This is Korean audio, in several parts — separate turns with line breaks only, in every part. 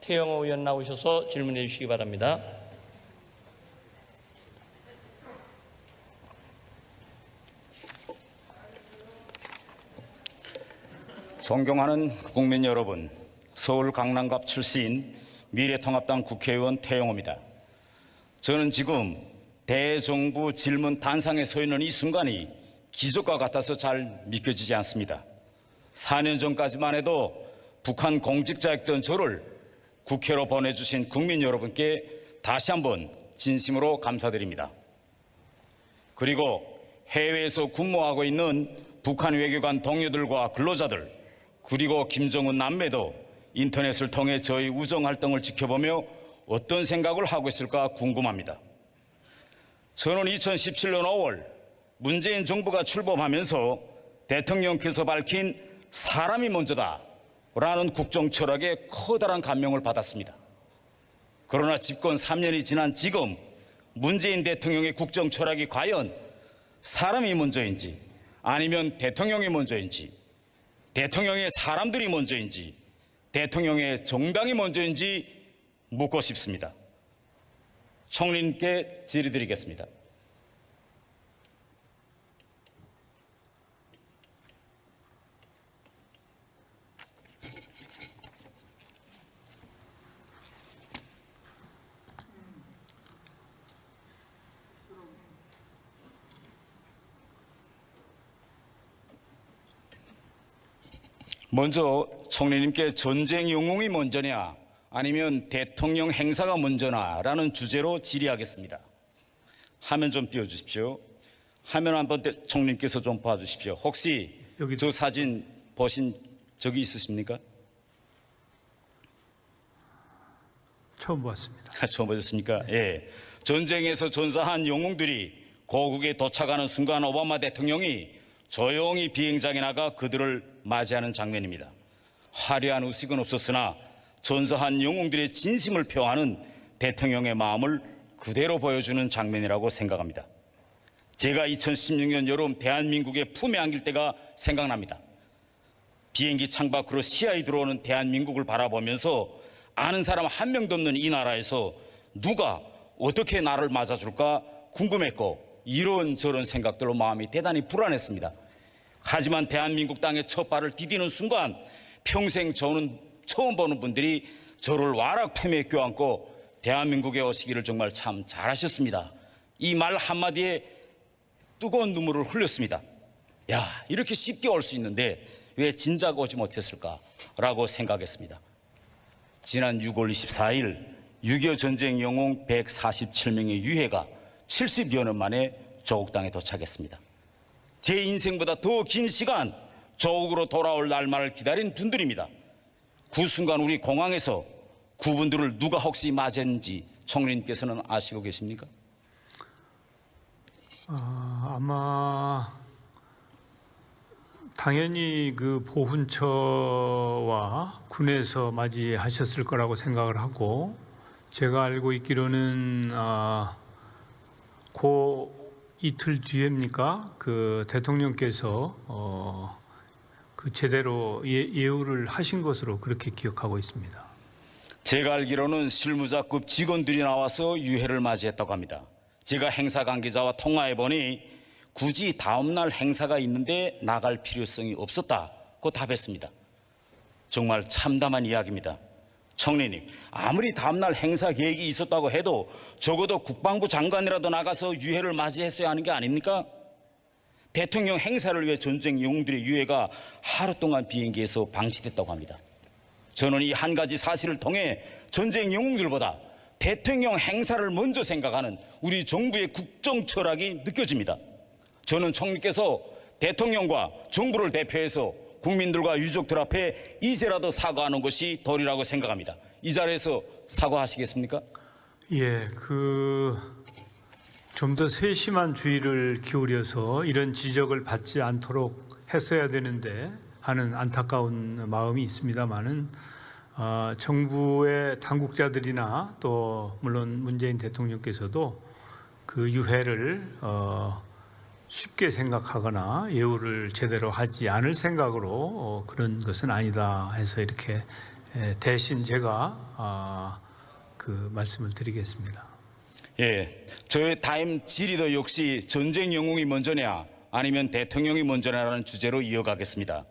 태영호 의원 나오셔서 질문해 주시기 바랍니다.
존경하는 국민 여러분, 서울 강남갑 출신 미래통합당 국회의원 태영호입니다. 저는 지금 대정부 질문 단상에 서 있는 이 순간이 기적과 같아서 잘 믿겨지지 않습니다. 4년 전까지만 해도 북한 공직자였던 저를 국회로 보내주신 국민 여러분께 다시 한번 진심으로 감사드립니다. 그리고 해외에서 근무하고 있는 북한 외교관 동료들과 근로자들, 그리고 김정은 남매도 인터넷을 통해 저희 우정활동을 지켜보며 어떤 생각을 하고 있을까 궁금합니다. 저는 2017년 5월 문재인 정부가 출범하면서 대통령께서 밝힌 사람이 먼저다 라는 국정 철학에 커다란 감명을 받았습니다. 그러나 집권 3년이 지난 지금 문재인 대통령의 국정 철학이 과연 사람이 먼저인지 아니면 대통령이 먼저인지, 대통령의 사람들이 먼저인지, 대통령의 정당이 먼저인지 묻고 싶습니다. 총리님께 질의드리겠습니다. 먼저 총리님께 전쟁 영웅이 먼저냐 아니면 대통령 행사가 먼저냐라는 주제로 질의하겠습니다. 화면 좀 띄워주십시오. 화면 한번 총리님께서 좀 봐주십시오. 혹시 저 사진 보신 적이 있으십니까?
처음 봤습니다.
처음 보셨습니까? 예. 전쟁에서 전사한 영웅들이 고국에 도착하는 순간 오바마 대통령이 조용히 비행장에 나가 그들을 맞이하는 장면입니다. 화려한 의식은 없었으나 전사한 영웅들의 진심을 표하는 대통령의 마음을 그대로 보여주는 장면이라고 생각합니다. 제가 2016년 여름 대한민국의 품에 안길 때가 생각납니다. 비행기 창밖으로 시야에 들어오는 대한민국을 바라보면서 아는 사람 한 명도 없는 이 나라에서 누가 어떻게 나를 맞아줄까 궁금했고 이런저런 생각들로 마음이 대단히 불안했습니다. 하지만 대한민국 땅에 첫 발을 디디는 순간 평생 저는 처음 보는 분들이 저를 와락 품에 껴안고 대한민국에 오시기를 정말 참 잘하셨습니다. 이 말 한마디에 뜨거운 눈물을 흘렸습니다. 야, 이렇게 쉽게 올 수 있는데 왜 진작 오지 못했을까라고 생각했습니다. 지난 6월 24일 6.25 전쟁 영웅 147명의 유해가 70여 년 만에 조국 땅에 도착했습니다. 제 인생보다 더 긴 시간 조국으로 돌아올 날만을 기다린 분들입니다. 그 순간 우리 공항에서 그분들을 누가 혹시 맞았는지 총리님께서는 아시고 계십니까?
아마 당연히 그 보훈처와 군에서 맞이하셨을 거라고 생각을 하고, 제가 알고 있기로는 그 이틀 뒤입니까? 그 대통령께서 그 제대로 예우를 하신 것으로 그렇게 기억하고 있습니다.
제가 알기로는 실무자급 직원들이 나와서 유해를 맞이했다고 합니다. 제가 행사 관계자와 통화해보니 굳이 다음날 행사가 있는데 나갈 필요성이 없었다고 답했습니다. 정말 참담한 이야기입니다. 총리님, 아무리 다음날 행사 계획이 있었다고 해도 적어도 국방부 장관이라도 나가서 유해를 맞이했어야 하는 게 아닙니까? 대통령 행사를 위해 전쟁 영웅들의 유해가 하루 동안 비행기에서 방치됐다고 합니다. 저는 이 한 가지 사실을 통해 전쟁 영웅들보다 대통령 행사를 먼저 생각하는 우리 정부의 국정 철학이 느껴집니다. 저는 총리께서 대통령과 정부를 대표해서 국민들과 유족들 앞에 이제라도 사과하는 것이 도리라고 생각합니다. 이 자리에서 사과하시겠습니까?
예, 좀 더 세심한 주의를 기울여서 이런 지적을 받지 않도록 했어야 되는데 하는 안타까운 마음이 있습니다만은 정부의 당국자들이나 또 물론 문재인 대통령께서도 그 유해를 쉽게 생각하거나 예우를 제대로 하지 않을 생각으로 그런 것은 아니다 해서 이렇게 대신 제가 그 말씀을 드리겠습니다.
예, 저의 타임 질의도 역시 전쟁 영웅이 먼저냐 아니면 대통령이 먼저냐라는 주제로 이어가겠습니다.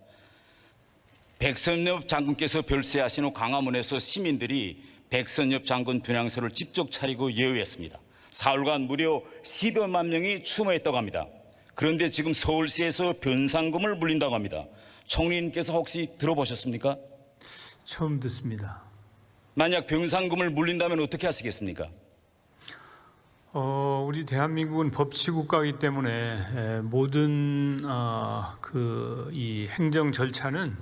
백선엽 장군께서 별세하신 후 광화문에서 시민들이 백선엽 장군 분향소를 직접 차리고 예우했습니다. 사흘간 무려 10여만 명이 추모했다고 합니다. 그런데 지금 서울시에서 변상금을 물린다고 합니다. 총리님께서 혹시 들어보셨습니까?
처음 듣습니다.
만약 변상금을 물린다면 어떻게 하시겠습니까?
우리 대한민국은 법치국가이기 때문에 모든 이 행정 절차는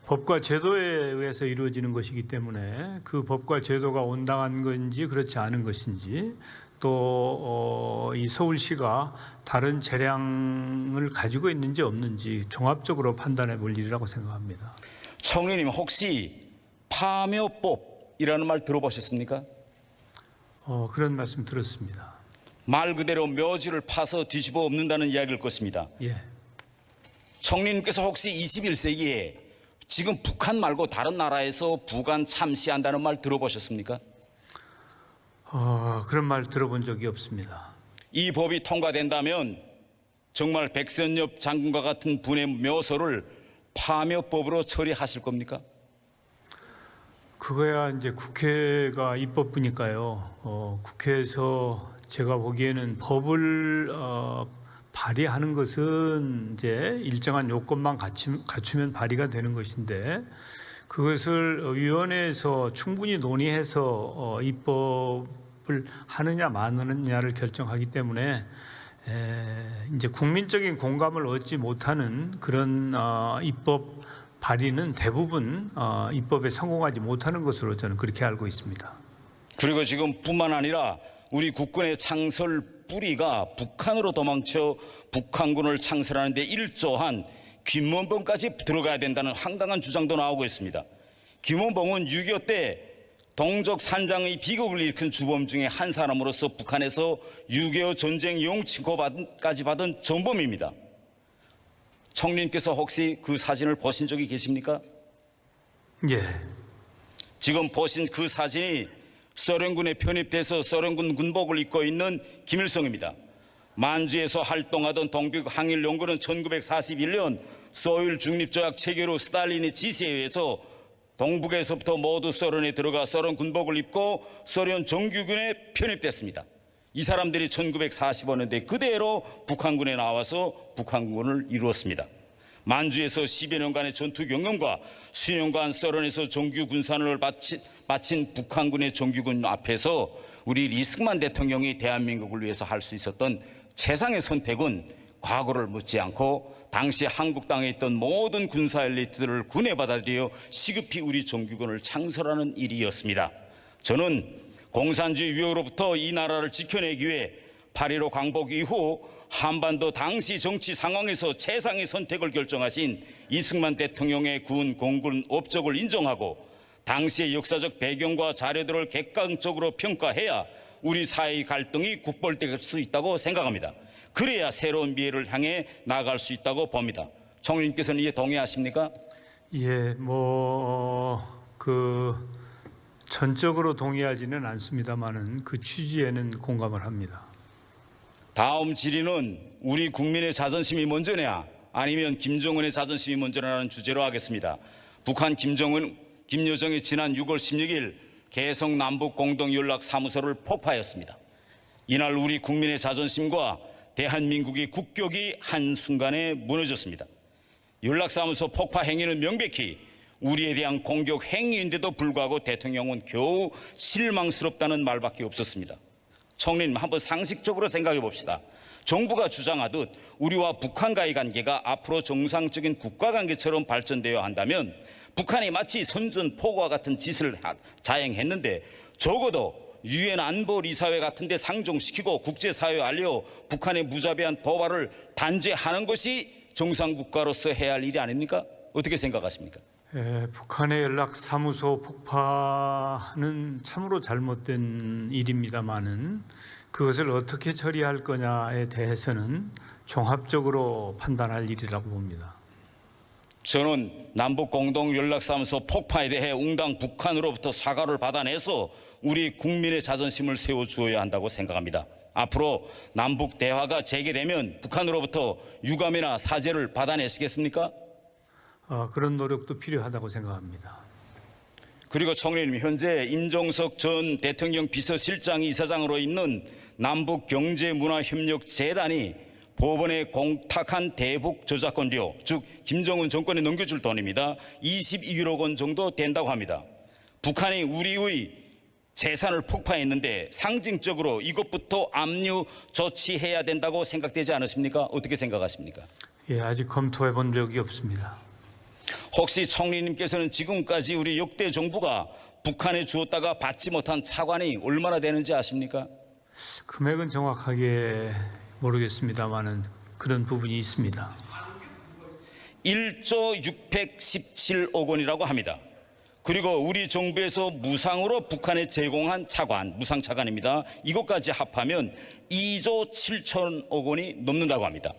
법과 제도에 의해서 이루어지는 것이기 때문에 그 법과 제도가 온당한 건지 그렇지 않은 것인지 또 이 서울시가 다른 재량을 가지고 있는지 없는지 종합적으로 판단해 볼 일이라고 생각합니다.
총리님 혹시 파묘법이라는 말 들어보셨습니까?
그런 말씀 들었습니다.
말 그대로 묘지를 파서 뒤집어 엎는다는 이야기일 것입니다.
예.
총리님께서 혹시 21세기에 지금 북한 말고 다른 나라에서 북한 참시한다는 말 들어보셨습니까?
그런 말 들어본 적이 없습니다.
이 법이 통과된다면 정말 백선엽 장군과 같은 분의 묘소를 파묘법으로 처리하실 겁니까?
그거야 이제 국회가 입법부니까요. 국회에서 제가 보기에는 법을 발의하는 것은 이제 일정한 요건만 갖추면 발의가 되는 것인데 그것을 위원회에서 충분히 논의해서 입법을 하느냐 마느냐를 결정하기 때문에 이제 국민적인 공감을 얻지 못하는 그런 입법 발의는 대부분 입법에 성공하지 못하는 것으로 저는 그렇게 알고 있습니다.
그리고 지금 뿐만 아니라 우리 국군의 창설 뿌리가 북한으로 도망쳐 북한군을 창설하는 데 일조한 김원봉까지 들어가야 된다는 황당한 주장도 나오고 있습니다. 김원봉은 6.25 때 동족 산장의 비극을 일으킨 주범 중에 한 사람으로서 북한에서 6.25 전쟁 용 칭호까지 받은 전범입니다. 총리님께서 혹시 그 사진을 보신 적이 계십니까?
예.
지금 보신 그 사진이 소련군에 편입돼서 소련군 군복을 입고 있는 김일성입니다. 만주에서 활동하던 동북 항일연구는 1941년 소일 중립조약 체결 후 스탈린의 지시에 의해서 동북에서부터 모두 소련에 들어가 소련 군복을 입고 소련 정규군에 편입됐습니다. 이 사람들이 1945년대 그대로 북한군에 나와서 북한군을 이루었습니다. 만주에서 10여 년간의 전투 경험과 수년간 소련에서 정규 군사를 마친 북한군의 정규군 앞에서 우리 리스크만 대통령이 대한민국을 위해서 할 수 있었던 최상의 선택은 과거를 묻지 않고 당시 한국 땅에 있던 모든 군사 엘리트들을 군에 받아들여 시급히 우리 정규군을 창설하는 일이었습니다. 저는 공산주의 위협으로부터 이 나라를 지켜내기 위해 8.15 광복 이후 한반도 당시 정치 상황에서 최상의 선택을 결정하신 이승만 대통령의 군, 공군 업적을 인정하고 당시의 역사적 배경과 자료들을 객관적으로 평가해야 우리 사회의 갈등이 국볼될 수 있다고 생각합니다. 그래야 새로운 미래를 향해 나아갈 수 있다고 봅니다. 총리님께서는 이에 동의하십니까?
예, 전적으로 동의하지는 않습니다만은 그 취지에는 공감을 합니다.
다음 질의는 우리 국민의 자존심이 먼저냐 아니면 김정은의 자존심이 먼저냐는 주제로 하겠습니다. 북한 김여정이 지난 6월 16일 개성 남북 공동연락사무소를 폭파하였습니다. 이날 우리 국민의 자존심과 대한민국의 국격이 한순간에 무너졌습니다. 연락사무소 폭파 행위는 명백히 우리에 대한 공격 행위인데도 불구하고 대통령은 겨우 실망스럽다는 말밖에 없었습니다. 총리님, 한번 상식적으로 생각해 봅시다. 정부가 주장하듯 우리와 북한과의 관계가 앞으로 정상적인 국가관계처럼 발전되어야 한다면 북한이 마치 선전포고와 같은 짓을 자행했는데 적어도 유엔 안보리사회 같은 데 상정시키고 국제사회에 알려 북한의 무자비한 도발을 단죄하는 것이 정상국가로서 해야 할 일이 아닙니까? 어떻게 생각하십니까?
북한의 연락사무소 폭파는 참으로 잘못된 일입니다마는 그것을 어떻게 처리할 거냐에 대해서는 종합적으로 판단할 일이라고 봅니다.
저는 남북공동연락사무소 폭파에 대해 웅당 북한으로부터 사과를 받아내서 우리 국민의 자존심을 세워주어야 한다고 생각합니다. 앞으로 남북 대화가 재개되면 북한으로부터 유감이나 사죄를 받아내시겠습니까?
그런 노력도 필요하다고 생각합니다.
그리고 총리님, 현재 임종석 전 대통령 비서실장 이사장으로 있는 남북경제문화협력재단이 법원에 공탁한 대북 저작권료, 즉 김정은 정권에 넘겨줄 돈입니다. 21억 원 정도 된다고 합니다. 북한이 우리의 재산을 폭파했는데 상징적으로 이것부터 압류 조치해야 된다고 생각되지 않으십니까? 어떻게 생각하십니까?
예, 아직 검토해 본 적이 없습니다.
혹시 총리님께서는 지금까지 우리 역대 정부가 북한에 주었다가 받지 못한 차관이 얼마나 되는지 아십니까?
금액은 정확하게 모르겠습니다만은 그런 부분이 있습니다.
1조 617억 원이라고 합니다. 그리고 우리 정부에서 무상으로 북한에 제공한 차관, 무상 차관입니다. 이것까지 합하면 2조 7천억 원이 넘는다고 합니다.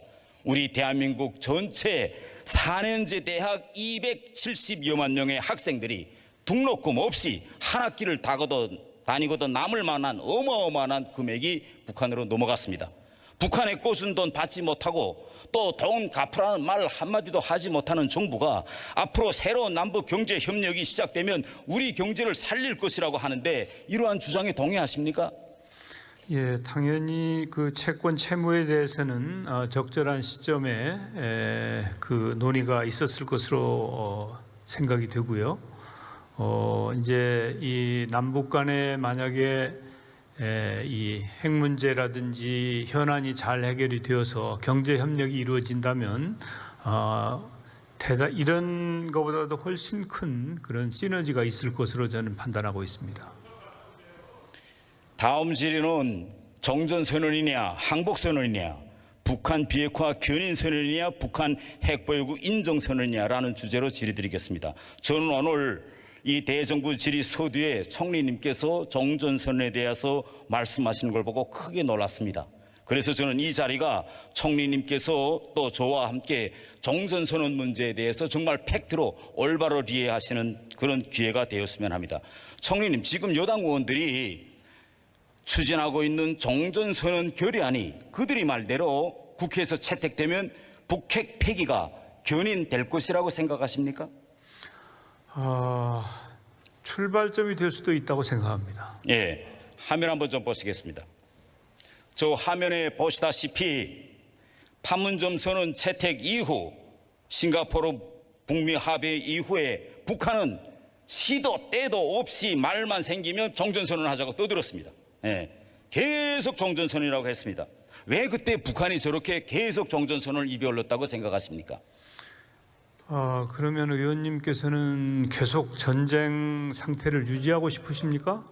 우리 대한민국 전체 4년제 대학 270여만 명의 학생들이 등록금 없이 한 학기를 다니고도 남을 만한 어마어마한 금액이 북한으로 넘어갔습니다. 북한에 꽂은 돈 받지 못하고 또 돈 갚으라는 말 한마디도 하지 못하는 정부가 앞으로 새로운 남북 경제 협력이 시작되면 우리 경제를 살릴 것이라고 하는데 이러한 주장에 동의하십니까?
예, 당연히 그 채권 채무에 대해서는 적절한 시점에 그 논의가 있었을 것으로 생각이 되고요. 이제 이 남북 간에 만약에 이 핵 문제라든지 현안이 잘 해결이 되어서 경제 협력이 이루어진다면 이런 것보다도 훨씬 큰 그런 시너지가 있을 것으로 저는 판단하고 있습니다.
다음 질의는 정전선언이냐 항복선언이냐 북한 비핵화 견인선언이냐 북한 핵보유국 인정선언이냐라는 주제로 질의드리겠습니다. 저는 오늘 이 대정부 질의 서두에 총리님께서 정전선언에 대해서 말씀하시는 걸 보고 크게 놀랐습니다. 그래서 저는 이 자리가 총리님께서 또 저와 함께 정전선언 문제에 대해서 정말 팩트로 올바로 이해하시는 그런 기회가 되었으면 합니다. 총리님, 지금 여당 의원들이 추진하고 있는 정전선언 결의안이 그들이 말대로 국회에서 채택되면 북핵 폐기가 견인될 것이라고 생각하십니까?
출발점이 될 수도 있다고 생각합니다.
예, 화면 한번 좀 보시겠습니다. 저 화면에 보시다시피 판문점 선언 채택 이후 싱가포르 북미 합의 이후에 북한은 시도 때도 없이 말만 생기면 정전선언을 하자고 떠들었습니다. 예, 계속 정전선언이라고 했습니다. 왜 그때 북한이 저렇게 계속 정전선언을 입에 올렸다고 생각하십니까?
그러면 의원님께서는 계속 전쟁 상태를 유지하고 싶으십니까?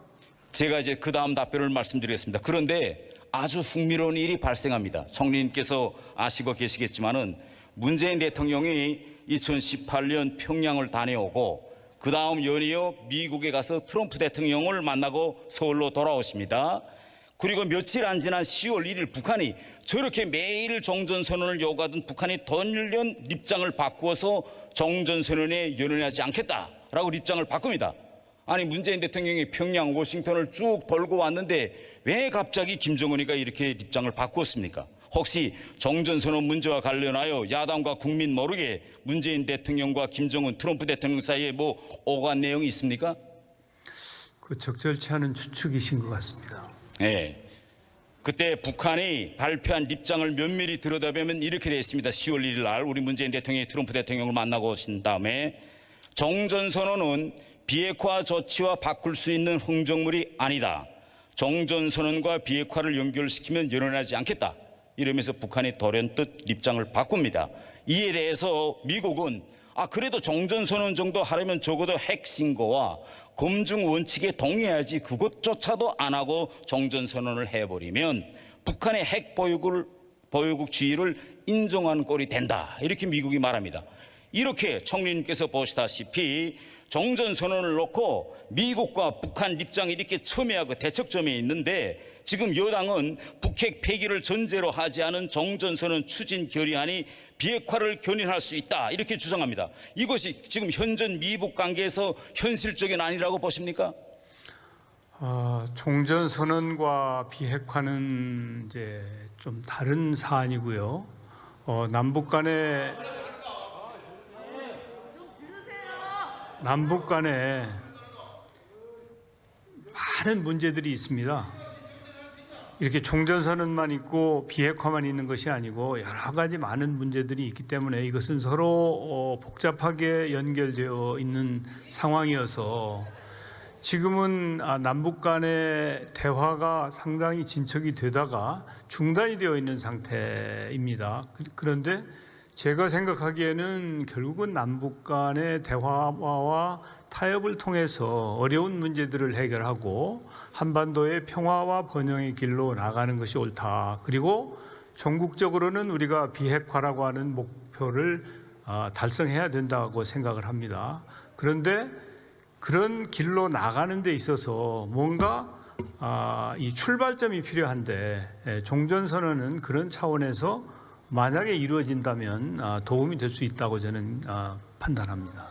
제가 이제 그 다음 답변을 말씀드리겠습니다. 그런데 아주 흥미로운 일이 발생합니다. 총리님께서 아시고 계시겠지만은 문재인 대통령이 2018년 평양을 다녀오고 그 다음 연이어 미국에 가서 트럼프 대통령을 만나고 서울로 돌아오십니다. 그리고 며칠 안 지난 10월 1일 북한이 저렇게 매일 정전선언을 요구하던 북한이 던년 입장을 바꾸어서 정전선언에 연연하지 않겠다라고 입장을 바꿉니다. 아니 문재인 대통령이 평양, 워싱턴을 쭉 돌고 왔는데 왜 갑자기 김정은이가 이렇게 입장을 바꾸었습니까? 혹시 정전선언 문제와 관련하여 야당과 국민 모르게 문재인 대통령과 김정은, 트럼프 대통령 사이에 뭐 오간 내용이 있습니까?
그 적절치 않은 추측이신 것 같습니다.
네. 그때 북한이 발표한 입장을 면밀히 들여다보면 이렇게 되어 있습니다. 10월 1일 날 우리 문재인 대통령이 트럼프 대통령을 만나고 오신 다음에 정전선언은 비핵화 조치와 바꿀 수 있는 흥정물이 아니다. 정전선언과 비핵화를 연결시키면 연연하지 않겠다. 이러면서 북한이 돌연뜻 입장을 바꿉니다. 이에 대해서 미국은 그래도 정전선언 정도 하려면 적어도 핵신고와 검증 원칙에 동의해야지 그것조차도 안 하고 정전선언을 해버리면 북한의 핵 보유국주의를 인정하는 꼴이 된다. 이렇게 미국이 말합니다. 이렇게 총리님께서 보시다시피 정전선언을 놓고 미국과 북한 입장이 이렇게 첨예하고 대척점에 있는데 지금 여당은 북핵 폐기를 전제로 하지 않은 정전선언 추진 결의안이 비핵화를 견인할 수 있다 이렇게 주장합니다. 이것이 지금 현존 미북 관계에서 현실적인 아니라고 보십니까?
종전선언과 비핵화는 이제 좀 다른 사안이고요. 남북 간에 많은 문제들이 있습니다. 이렇게 종전선언만 있고 비핵화만 있는 것이 아니고 여러 가지 많은 문제들이 있기 때문에 이것은 서로 복잡하게 연결되어 있는 상황이어서 지금은 남북 간의 대화가 상당히 진척이 되다가 중단이 되어 있는 상태입니다. 그런데 제가 생각하기에는 결국은 남북 간의 대화와 타협을 통해서 어려운 문제들을 해결하고 한반도의 평화와 번영의 길로 나가는 것이 옳다. 그리고 전국적으로는 우리가 비핵화라고 하는 목표를 달성해야 된다고 생각을 합니다. 그런데 그런 길로 나가는 데 있어서 뭔가 이 출발점이 필요한데 종전선언은 그런 차원에서 만약에 이루어진다면 도움이 될 수 있다고 저는 판단합니다.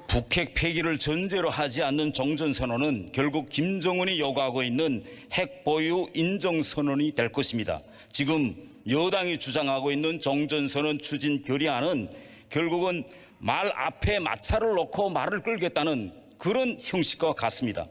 북핵 폐기를 전제로 하지 않는 종전선언은 결국 김정은이 요구하고 있는 핵 보유 인정선언이 될 것입니다. 지금 여당이 주장하고 있는 종전선언 추진 결의안은 결국은 말 앞에 마찰을 놓고 말을 끌겠다는 그런 형식과 같습니다.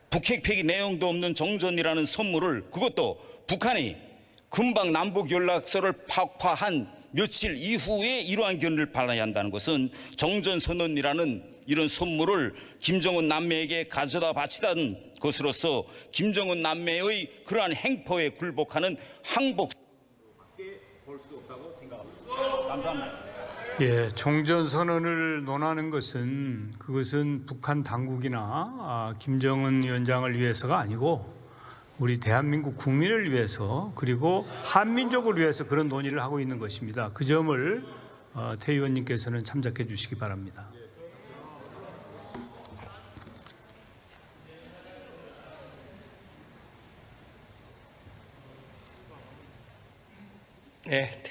북핵 폐기 내용도 없는 종전이라는 선물을, 그것도 북한이 금방 남북 연락소를 파악한 며칠 이후에 이러한 견해를 발휘해야 한다는 것은 종전선언이라는 이런 선물을 김정은 남매에게 가져다 바치던 것으로서 김정은 남매의 그러한 행포에 굴복하는 항복밖에 볼 수 없다고 생각합니다. 감사합니다.
예, 종전선언을 논하는 것은 그것은 북한 당국이나 김정은 위원장을 위해서가 아니고 우리 대한민국 국민을 위해서 그리고 한민족을 위해서 그런 논의를 하고 있는 것입니다. 그 점을 태 의원님께서는 참작해 주시기 바랍니다.
네,